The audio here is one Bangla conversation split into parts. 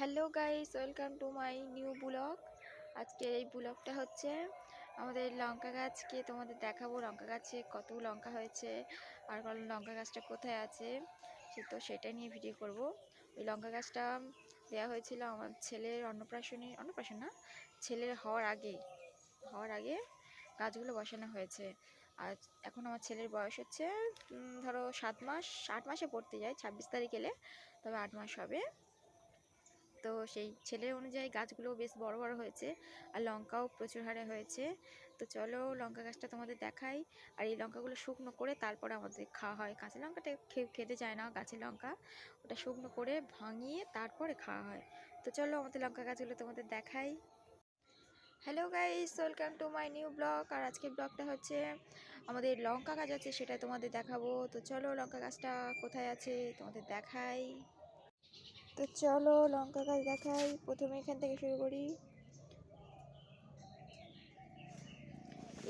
Hello guys, welcome to my new blog. আজকে এই ব্লগটা হচ্ছে আমাদের লঙ্কা গাছকে তোমাদের দেখাবো। লঙ্কা গাছে কত লঙ্কা হয়েছে আর লঙ্কা গাছটা কোথায় আছে সেটা নিয়ে ভিডিও করব। ওই লঙ্কা গাছটা দেওয়া হয়েছিল আমার ছেলের অন্নপ্রাশন না, ছেলের হওয়ার আগে গাছগুলো বসানো হয়েছে। আর এখন আমার ছেলের বয়স হচ্ছে ধরো 7 মাস, 8 মাসে পড়তে যায় 26 তারিখ এলে, তবে 8 মাস হবে। তো সেই ছেলের অনুযায়ী গাছগুলো বেশ বড় বড় হয়েছে আর লঙ্কাও প্রচুর হারে হয়েছে। তো চলো লঙ্কা গাছটা তোমাদের দেখাই। আর এই লঙ্কাগুলো শুকনো করে তারপরে আমাদের খাওয়া হয়। কাঁচা লঙ্কাটা খেতে চায় না গাছের লঙ্কা, ওটা শুকনো করে ভাঙিয়ে তারপরে খাওয়া হয়। তো চলো আমাদের লঙ্কা গাছগুলো তোমাদের দেখাই। Hello guys, welcome to my new blog. আর আজকের ব্লগটা হচ্ছে আমাদের লঙ্কা গাছ আছে সেটা তোমাদের দেখাবো। তো চলো লঙ্কা গাছটা কোথায় আছে তোমাদের দেখাই। তো চলো লঙ্কা গাছ দেখাই, প্রথমে এখান থেকে শুরু করি।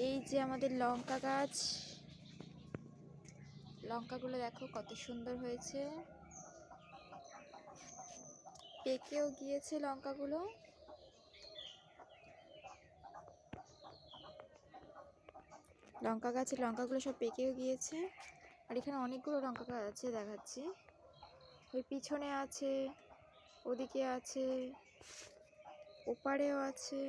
এই যে আমাদের লঙ্কা গাছ, লঙ্কাগুলো দেখো কত সুন্দর হয়েছে, পেকেও গিয়েছে লঙ্কাগুলো। লঙ্কা গাছের লঙ্কাগুলো সব পেকেও গিয়েছে। আর এখানে অনেকগুলো লঙ্কা গাছ আছে দেখাচ্ছি। ওই পিছনে আছে, ওদিকে আছে, ওপারেও আছে।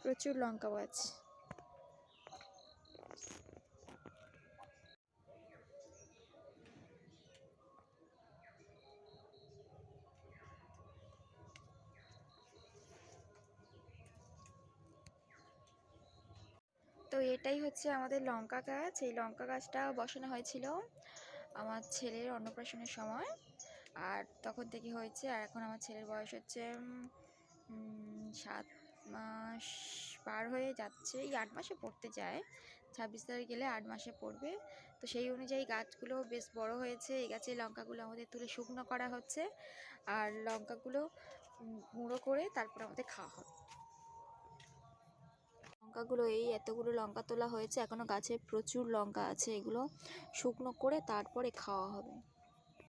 প্রচুর লঙ্কা গাছ। তো এটাই হচ্ছে আমাদের লঙ্কা গাছ। এই লঙ্কা গাছটা বসানো হয়েছিল আমার ছেলের অন্নপ্রাশনের সময়, আর তখন থেকে হয়েছে। আর এখন আমার ছেলের বয়স হচ্ছে 7 মাস পার হয়ে যাচ্ছে, এই 8 মাসে পড়তে যায়। 26 তারিখ গেলে 8 মাসে পড়বে। তো সেই অনুযায়ী গাছগুলো বেশ বড় হয়েছে। এই গাছের লঙ্কাগুলো আমাদের তুলে শুকনো করা হচ্ছে, আর লঙ্কাগুলো গুঁড়ো করে তারপর আমাদের খাওয়া হবে। লঙ্কাগুলো এই এতগুলো লঙ্কা তোলা হয়েছে, এখনো গাছে প্রচুর লঙ্কা আছে, এগুলো শুকনো করে তারপরে খাওয়া হবে।